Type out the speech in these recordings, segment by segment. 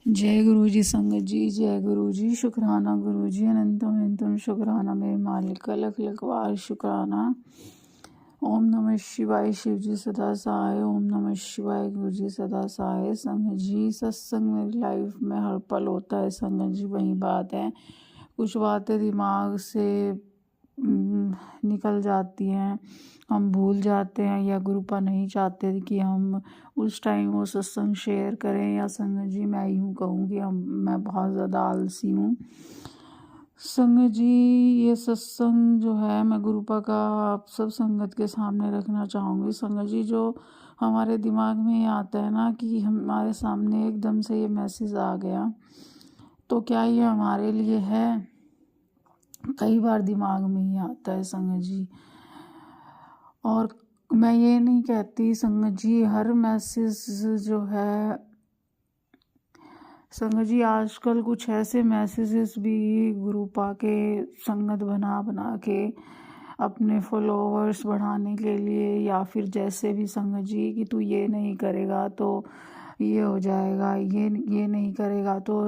जय गुरु जी संगत जी, जय गुरु जी। शुक्राना गुरु जी, अनंतम अनंतम शुक्राना मेरे मालिक, लख लख बार शुक्राना। ओम नमः शिवाय, शिव जी सदा सहाय। ओम नमः शिवाय, गुरु जी सदा सहाय। संगत जी, सत्संग मेरी लाइफ में हर पल होता है संगत जी। वही बात है, कुछ बातें दिमाग से निकल जाती हैं, हम भूल जाते हैं, या गुरुपा नहीं चाहते कि हम उस टाइम वो सत्संग शेयर करें। या संगत जी मैं यूँ कहूँ कि मैं बहुत ज़्यादा आलसी हूँ संगत जी। ये सत्संग जो है मैं गुरुपा का आप सब संगत के सामने रखना चाहूँगी संगत जी। जो हमारे दिमाग में ये आता है ना कि हमारे सामने एकदम से ये मैसेज आ गया, तो क्या ये हमारे लिए है? कई बार दिमाग में ही आता है संगत जी। और मैं ये नहीं कहती संगत जी हर मैसेज जो है संगत जी, आजकल कुछ ऐसे मैसेजेस भी गुरुपा के संगत बना बना के अपने फॉलोअर्स बढ़ाने के लिए, या फिर जैसे भी संगत जी कि तू ये नहीं करेगा तो ये हो जाएगा, ये नहीं करेगा तो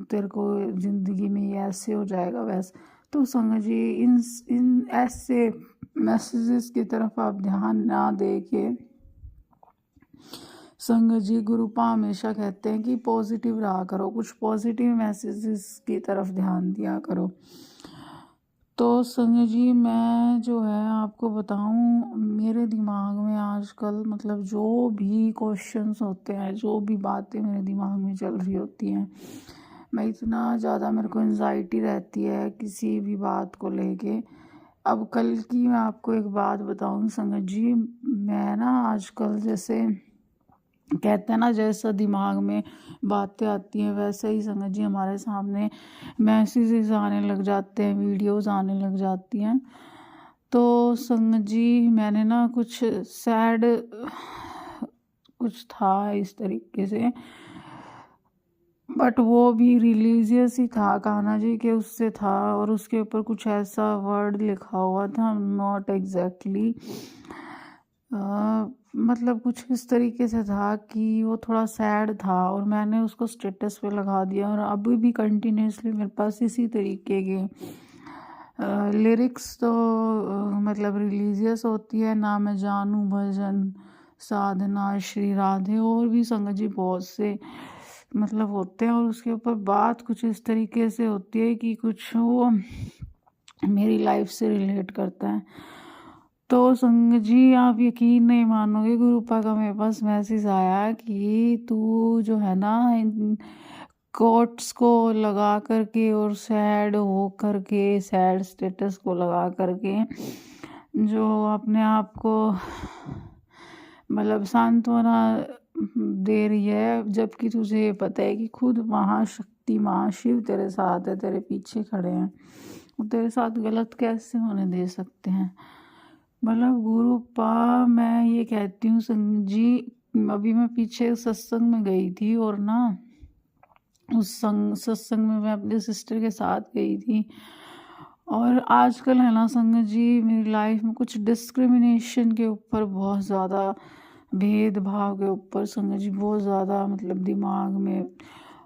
तेरे को ज़िंदगी में ये ऐसे हो जाएगा वैसे। तो संगत जी इन ऐसे मैसेजेस की तरफ आप ध्यान ना दे के संगत जी, गुरुपा हमेशा कहते हैं कि पॉजिटिव रहा करो, कुछ पॉजिटिव मैसेजेस की तरफ ध्यान दिया करो। तो संगत जी मैं जो है आपको बताऊं, मेरे दिमाग में आजकल मतलब जो भी क्वेश्चंस होते हैं, जो भी बातें मेरे दिमाग में चल रही होती हैं, मैं इतना ज़्यादा मेरे को एंजाइटी रहती है किसी भी बात को लेके। अब कल की मैं आपको एक बात बताऊं संगत जी, मैं ना आजकल जैसे कहते हैं ना, जैसा दिमाग में बातें आती हैं वैसे ही संगत जी हमारे सामने मैसेजेस आने लग जाते हैं, वीडियोस आने लग जाती हैं। तो संगत जी मैंने ना कुछ सैड कुछ था इस तरीके से, बट वो भी रिलीजियस ही था, कान्हा जी के उससे था, और उसके ऊपर कुछ ऐसा वर्ड लिखा हुआ था, नॉट एग्जैक्टली मतलब कुछ इस तरीके से था कि वो थोड़ा सैड था, और मैंने उसको स्टेटस पे लगा दिया। और अभी भी कंटिन्यूसली मेरे पास इसी तरीके के लिरिक्स तो मतलब रिलीजियस होती है ना, मैं जानू भजन साधना श्री राधे, और भी संगत जी बहुत से मतलब होते हैं, और उसके ऊपर बात कुछ इस तरीके से होती है कि कुछ वो मेरी लाइफ से रिलेट करता है। तो संगत जी आप यकीन नहीं मानोगे, गुरुपा का मेरे पास मैसेज आया कि तू जो है ना इन कोट्स को लगा करके और सैड हो करके, सैड स्टेटस को लगा करके जो अपने आप को मतलब सांत्वना दे रही है, जबकि तुझे ये पता है कि खुद महाशक्ति महाशिव तेरे साथ है, तेरे पीछे खड़े हैं, वो तेरे साथ गलत कैसे होने दे सकते हैं। मतलब गुरुपा मैं ये कहती हूँ संग जी, अभी मैं पीछे सत्संग में गई थी, और ना उस सत्संग में मैं अपने सिस्टर के साथ गई थी। और आजकल है ना संगत जी मेरी लाइफ में कुछ डिस्क्रिमिनेशन के ऊपर बहुत ज़्यादा, भेदभाव के ऊपर संगत जी बहुत ज़्यादा मतलब दिमाग में।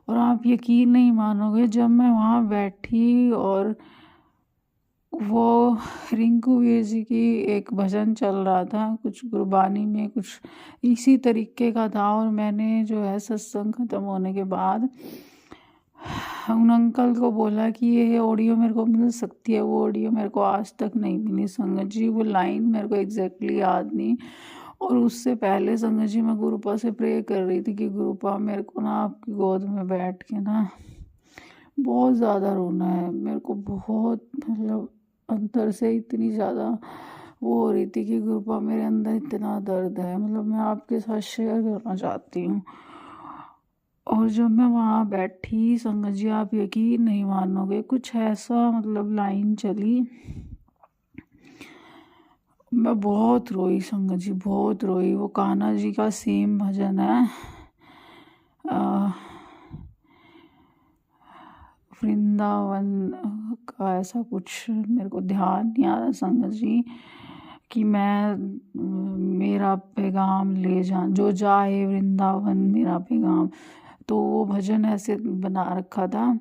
और आप यकीन नहीं मानोगे, जब मैं वहाँ बैठी और वो रिंकू वीर जी की एक भजन चल रहा था, कुछ गुरबानी में कुछ इसी तरीके का था, और मैंने जो है सत्संग ख़त्म होने के बाद उन अंकल को बोला कि ये ऑडियो मेरे को मिल सकती है। वो ऑडियो मेरे को आज तक नहीं मिली संगत जी, वो लाइन मेरे को एग्जैक्टली याद नहीं। और उससे पहले संगत जी मैं गुरुपा से प्रे कर रही थी कि गुरुपा मेरे को ना आपकी गोद में बैठ के ना बहुत ज़्यादा रोना है, मेरे को बहुत मतलब अंदर से इतनी ज़्यादा वो हो रही थी कि गुरुपा मेरे अंदर इतना दर्द है, मतलब मैं आपके साथ शेयर करना चाहती हूँ। और जब मैं वहाँ बैठी संगत जी आप यकीन नहीं मानोगे, कुछ ऐसा मतलब लाइन चली, मैं बहुत रोई संगत जी, बहुत रोई। वो कान्हा जी का सेम भजन है, वृंदावन का, ऐसा कुछ मेरे को ध्यान नहीं आ रहा संगत जी, कि मैं मेरा पैगाम ले जा, जो जाए वृंदावन मेरा पैगाम। तो वो भजन ऐसे बना रखा था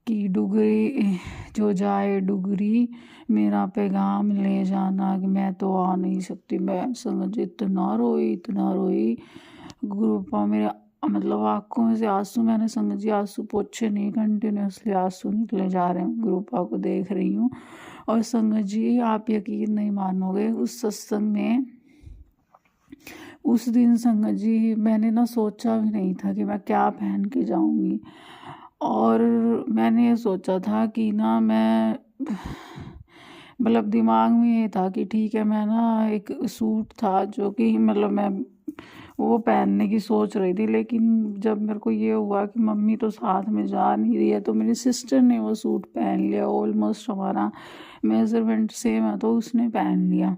कि डुगरी जो जाए डुगरी मेरा पैगाम ले जाना, कि मैं तो आ नहीं सकती। मैं संगत जी इतना रोई गुरुपा मेरे मतलब आंखों में से आंसू, मैंने संगत जी आंसू पोछे नहीं, कंटिन्यूसली आंसू निकले जा रहे हैं। गुरुपा को देख रही हूँ। और संगत जी आप यकीन नहीं मानोगे, उस सत्संग में उस दिन संगत जी मैंने ना सोचा भी नहीं था कि मैं क्या पहन के जाऊंगी। और मैंने ये सोचा था कि ना मैं मतलब दिमाग में ये था कि ठीक है, मैं ना एक सूट था जो कि मतलब मैं वो पहनने की सोच रही थी। लेकिन जब मेरे को ये हुआ कि मम्मी तो साथ में जा नहीं रही है, तो मेरी सिस्टर ने वो सूट पहन लिया। ऑलमोस्ट हमारा मेजरमेंट सेम है, तो उसने पहन लिया।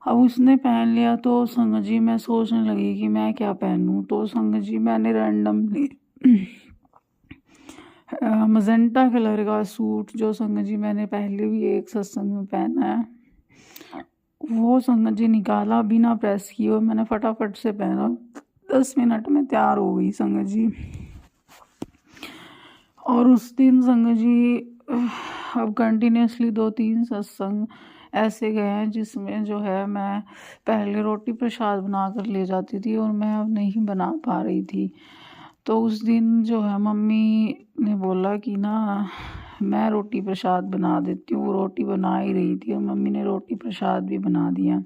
अब उसने पहन लिया तो संगत जी मैं सोचने लगी कि मैं क्या पहनूं। तो संगत जी मैंने रैंडमली मजेंटा कलर का सूट, जो संगत जी मैंने पहले भी एक सत्संग में पहना है, वो संगत जी निकाला बिना प्रेस किए और मैंने फटाफट से पहना। 10 मिनट में तैयार हो गई संगत जी। और उस दिन संगत जी अब कंटिन्यूसली 2-3 सत्संग ऐसे गए हैं जिसमें जो है मैं पहले रोटी प्रसाद बना कर ले जाती थी और मैं अब नहीं बना पा रही थी। तो उस दिन जो है मम्मी ने बोला कि ना मैं रोटी प्रसाद बना देती हूँ। वो रोटी बना ही रही थी और मम्मी ने रोटी प्रसाद भी बना दिया।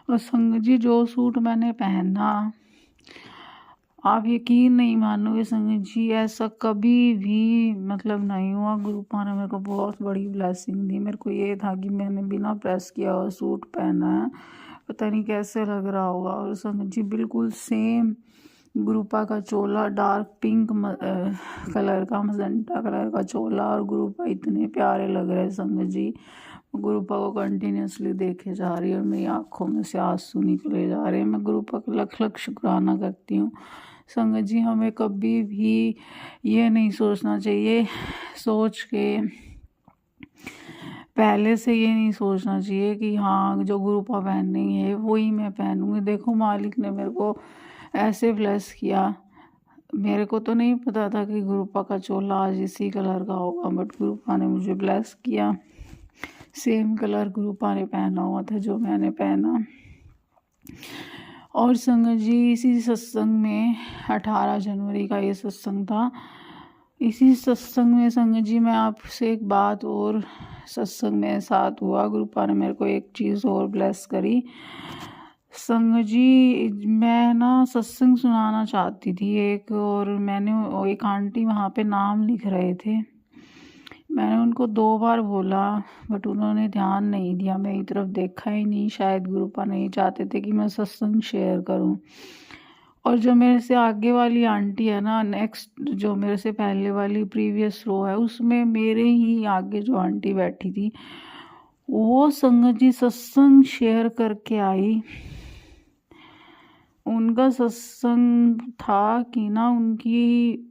और संगत जी जो सूट मैंने पहना, आप यकीन नहीं मानोगे संगत जी, ऐसा कभी भी मतलब नहीं हुआ। गुरुपा ने मेरे को बहुत बड़ी ब्लेसिंग दी। मेरे को ये था कि मैंने बिना प्रेस किया हुआ सूट पहना है, पता नहीं कैसे लग रहा होगा। और संगत जी बिल्कुल सेम गुरुपा का चोला, डार्क पिंक कलर का, मजेंटा कलर का चोला, और गुरुपा इतने प्यारे लग रहे हैं संगत जी। गुरुपा को कंटिन्यूसली देखे जा रही है और मेरी आंखों में से आंसू निकले जा रहे हैं। मैं गुरुपा का लख लख शुक्राना करती हूँ। संगत जी हमें कभी भी ये नहीं सोचना चाहिए, सोच के पहले से ये नहीं सोचना चाहिए कि हाँ जो गुरुपा पहननी है वही मैं पहनूंगी। देखो मालिक ने मेरे को ऐसे ब्लेस किया। मेरे को तो नहीं पता था कि गुरुपा का चोला आज इसी कलर का होगा, बट गुरुपा ने मुझे ब्लेस किया। सेम कलर गुरुपा ने पहना हुआ था जो मैंने पहना। और संगत जी इसी सत्संग में 18 जनवरी का ये सत्संग था। इसी सत्संग में संगत जी मैं आपसे एक बात और सत्संग में साथ हुआ। गुरुपा ने मेरे को एक चीज़ और ब्लेस करी। संगत जी मैं ना सत्संग सुनाना चाहती थी एक, और मैंने एक आंटी वहाँ पे नाम लिख रहे थे। मैंने उनको 2 बार बोला बट उन्होंने ध्यान नहीं दिया, मेरी तरफ देखा ही नहीं। शायद गुरुपा नहीं चाहते थे कि मैं सत्संग शेयर करूं। और जो मेरे से आगे वाली आंटी है ना, नेक्स्ट जो मेरे से पहले वाली प्रीवियस रो है, उसमें मेरे ही आगे जो आंटी बैठी थी, वो संगत जी सत्संग शेयर करके आई। उनका सत्संग था कि ना उनकी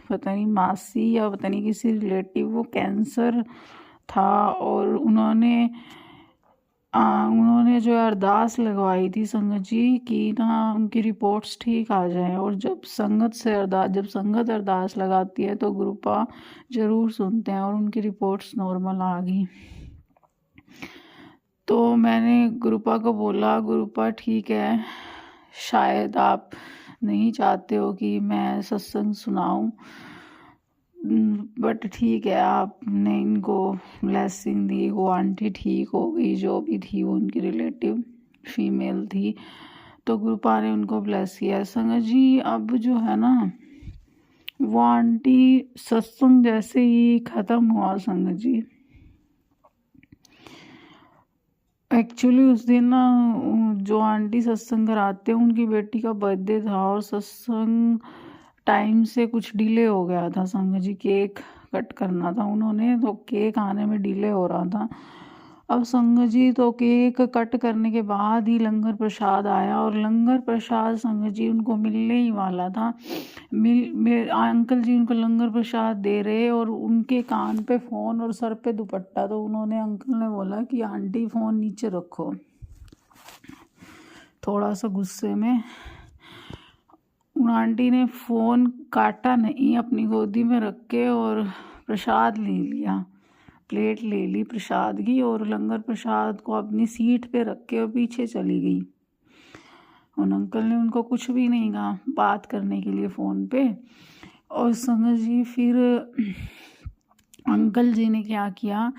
पता नहीं मासी या पता नहीं किसी रिलेटिव वो कैंसर था, और उन्होंने जो अरदास लगवाई थी संगत जी की ना उनकी रिपोर्ट्स ठीक आ जाएं। और जब संगत अरदास लगाती है तो गुरुपा ज़रूर सुनते हैं, और उनकी रिपोर्ट्स नॉर्मल आ गई। तो मैंने गुरुपा को बोला, गुरुपा ठीक है, शायद आप नहीं चाहते हो कि मैं सत्संग सुनाऊं, बट ठीक है, आपने इनको ब्लेसिंग दी, वो आंटी ठीक हो गई, जो भी थी वो उनकी रिलेटिव फीमेल थी, तो गुरुपा ने उनको ब्लेस किया। संगत जी अब जो है ना वो आंटी सत्संग जैसे ही ख़त्म हुआ संगत जी, एक्चुअली उस दिन ना जो आंटी सत्संग कराते हैं उनकी बेटी का बर्थडे था, और सत्संग टाइम से कुछ डिले हो गया था संगत जी। केक कट करना था उन्होंने, तो केक आने में डिले हो रहा था। अब संगत जी तो केक कट करने के बाद ही लंगर प्रसाद आया, और लंगर प्रसाद संगत जी उनको मिलने ही वाला था। अंकल जी उनको लंगर प्रसाद दे रहे और उनके कान पे फ़ोन और सर पे दुपट्टा, तो उन्होंने अंकल ने बोला कि आंटी फ़ोन नीचे रखो, थोड़ा सा गुस्से में। उन आंटी ने फ़ोन काटा नहीं, अपनी गोदी में रख के और प्रसाद ले लिया, प्लेट ले ली प्रसाद की और लंगर प्रसाद को अपनी सीट पे रख के और पीछे चली गई। उन अंकल ने उनको कुछ भी नहीं कहा बात करने के लिए फ़ोन पे। और संगत जी फिर अंकल जी ने क्या किया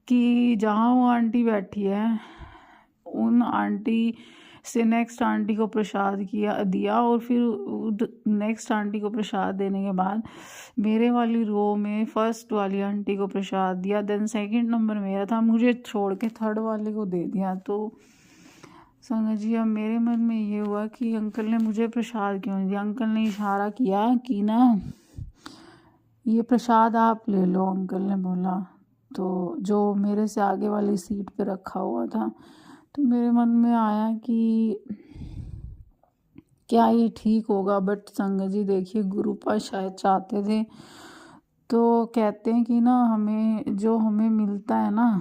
कि जहाँ वो आंटी बैठी है उन आंटी से नेक्स्ट आंटी को प्रसाद दिया और फिर नेक्स्ट आंटी को प्रसाद देने के बाद मेरे वाली रो में फर्स्ट वाली आंटी को प्रसाद दिया, देन सेकंड नंबर मेरा था, मुझे छोड़ के थर्ड वाले को दे दिया। तो संगत जी अब मेरे मन में ये हुआ कि अंकल ने मुझे प्रसाद क्यों नहीं दिया। अंकल ने इशारा किया कि ना ये प्रसाद आप ले लो, अंकल ने बोला, तो जो मेरे से आगे वाली सीट पे रखा हुआ था। तो मेरे मन में आया कि क्या ये ठीक होगा, बट संगत जी देखिए गुरुपा शायद चाहते थे। तो कहते हैं कि ना हमें मिलता है ना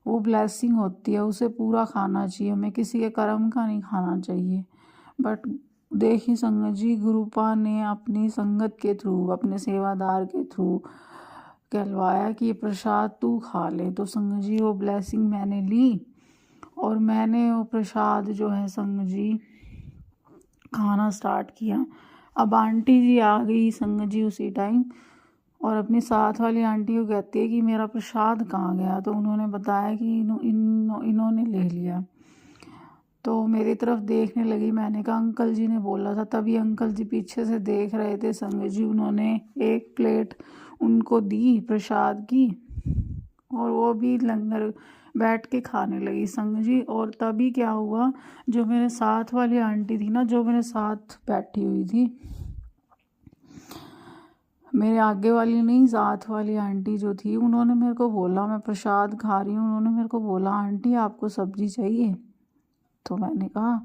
वो ब्लेसिंग होती है, उसे पूरा खाना चाहिए, हमें किसी के कर्म का नहीं खाना चाहिए। बट देखिए संगत जी गुरुपा ने अपनी संगत के थ्रू, अपने सेवादार के थ्रू कहलवाया कि ये प्रसाद तू खा ले। तो संगत जी वो ब्लेसिंग मैंने ली और मैंने वो प्रसाद जो है संगत जी खाना स्टार्ट किया। अब आंटी जी आ गई संगत जी उसी टाइम और अपनी साथ वाली आंटी को कहती है कि मेरा प्रसाद कहाँ गया। तो उन्होंने बताया कि इन्होंने ले लिया। तो मेरी तरफ देखने लगी, मैंने कहा अंकल जी ने बोला था, तभी अंकल जी पीछे से देख रहे थे संगत जी। उन्होंने एक प्लेट उनको दी प्रसाद की और वो भी लंगर बैठ के खाने लगी संगत जी। और तभी क्या हुआ, जो मेरे साथ वाली आंटी थी ना, जो मेरे साथ बैठी हुई थी, मेरे आगे वाली नहीं साथ वाली आंटी जो थी, उन्होंने मेरे को बोला, मैं प्रसाद खा रही हूँ, उन्होंने मेरे को बोला आंटी आपको सब्जी चाहिए। तो मैंने कहा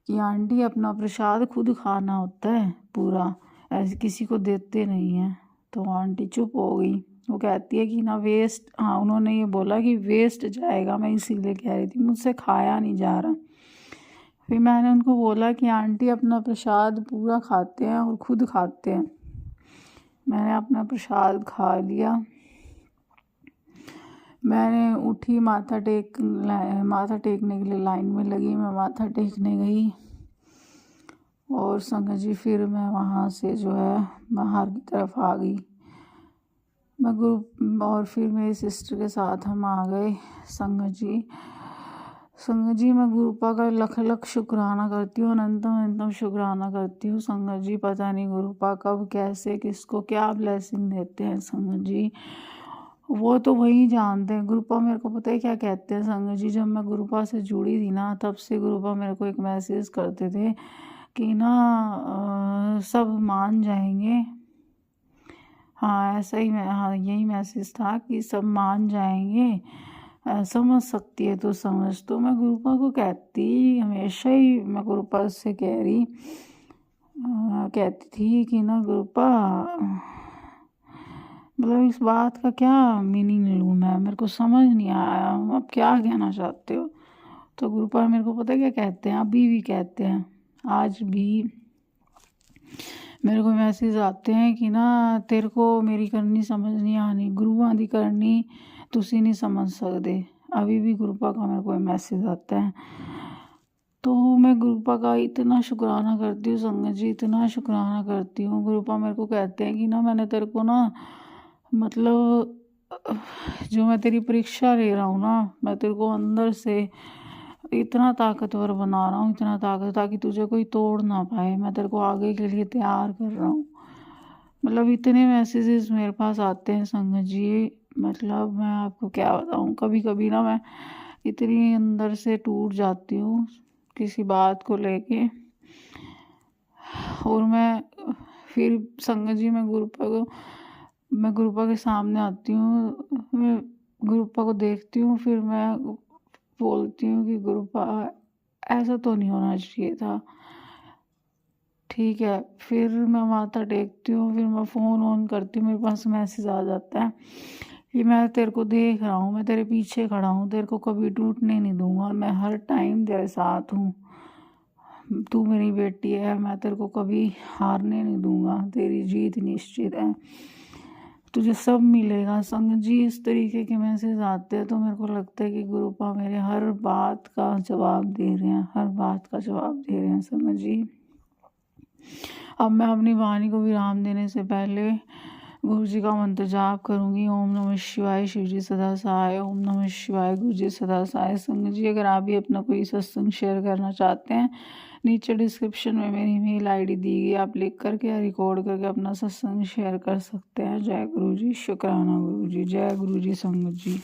कि आंटी अपना प्रसाद खुद खाना होता है पूरा, ऐसे किसी को देते नहीं हैं। तो आंटी चुप हो गई। वो कहती है कि ना वेस्ट, हाँ उन्होंने ये बोला कि वेस्ट जाएगा, मैं इसीलिए कह रही थी, मुझसे खाया नहीं जा रहा। फिर मैंने उनको बोला कि आंटी अपना प्रसाद पूरा खाते हैं और खुद खाते हैं। मैंने अपना प्रसाद खा लिया। मैंने उठी, माथा टेकने के लिए लाइन में लगी, मैं माथा टेकने गई और संगत जी फिर मैं वहाँ से जो है बाहर की तरफ आ गई। मैं ग्रुप और फिर मेरी सिस्टर के साथ हम आ गए। संगत जी मैं गुरुपा का लख लख शुक्राना करती हूँ, अनंतम शुक्राना करती हूँ संगत जी। पता नहीं गुरुपा कब कैसे किसको क्या ब्लेसिंग देते हैं संगत जी, वो तो वही जानते हैं। गुरुपा मेरे को पता है क्या कहते हैं संगत जी, जब मैं गुरुपा से जुड़ी थी ना, तब से गुरुपा मेरे को एक मैसेज करते थे कि ना सब मान जाएंगे। हाँ ऐसा ही, हाँ यही मैसेज था कि सब मान जाएंगे, समझ सकती है तो समझ। तो मैं गुरुपा को कहती, हमेशा ही मैं गुरुपा से कहती थी कि ना गुरुपा, मतलब इस बात का क्या मीनिंग लूँ मैं, मेरे को समझ नहीं आया, आप क्या कहना चाहते हो। तो गुरुपा मेरे को पता है क्या कहते हैं, अभी भी कहते हैं, आज भी मेरे को मैसेज आते हैं कि ना तेरे को मेरी करनी समझ नहीं आनी, गुरुआं दी करनी तुसी नहीं समझ सकते। अभी भी गुरुपा का मेरे को मैसेज आता है। तो मैं गुरुपा का इतना शुक्राना करती हूँ संगत जी, इतना शुक्राना करती हूँ। गुरुपा मेरे को कहते हैं कि ना मैंने तेरे को ना, मतलब जो मैं तेरी परीक्षा ले रहा हूँ ना, मैं तेरे को अंदर से इतना ताकतवर बना रहा हूँ, इतना ताकत, ताकि तुझे कोई तोड़ ना पाए, मैं तेरे को आगे के लिए तैयार कर रहा हूँ। मतलब इतने मैसेजेस मेरे पास आते हैं संगत जी, मतलब मैं आपको क्या बताऊँ। कभी कभी ना मैं इतनी अंदर से टूट जाती हूँ किसी बात को लेके, और मैं फिर संगत जी मैं गुरुपा के सामने आती हूँ, मैं गुरुपा को देखती हूँ, फिर मैं बोलती हूँ कि गुरुपा ऐसा तो नहीं होना चाहिए था, ठीक है। फिर मैं माथा टेकती हूँ, फिर मैं फ़ोन ऑन करती हूँ, मेरे पास मैसेज आ जाता है कि मैं तेरे को देख रहा हूँ, मैं तेरे पीछे खड़ा हूँ, तेरे को कभी टूटने नहीं दूंगा और मैं हर टाइम तेरे साथ हूँ। तू मेरी बेटी है, मैं तेरे को कभी हारने नहीं दूंगा, तेरी जीत निश्चित है, तुझे सब मिलेगा। संगत जी इस तरीके के मैसेज आते हैं तो मेरे को लगता है कि गुरुपा मेरे हर बात का जवाब दे रहे हैं, हर बात का जवाब दे रहे हैं संगत जी। अब मैं अपनी वाणी को विराम देने से पहले गुरु जी का मंत्र जाप करूंगी। ओम नमः शिवाय, शिव जी सदा सहाय। ओम नमः शिवाय, गुरु जी सदा सहाय। संगत जी अगर आप भी अपना कोई सत्संग शेयर करना चाहते हैं, नीचे डिस्क्रिप्शन में मेरी मेल आईडी दी गई, आप लिख करके या रिकॉर्ड करके अपना सत्संग शेयर कर सकते हैं। जय गुरु जी, शुक्राना गुरु जी, जय गुरु जी संगत जी।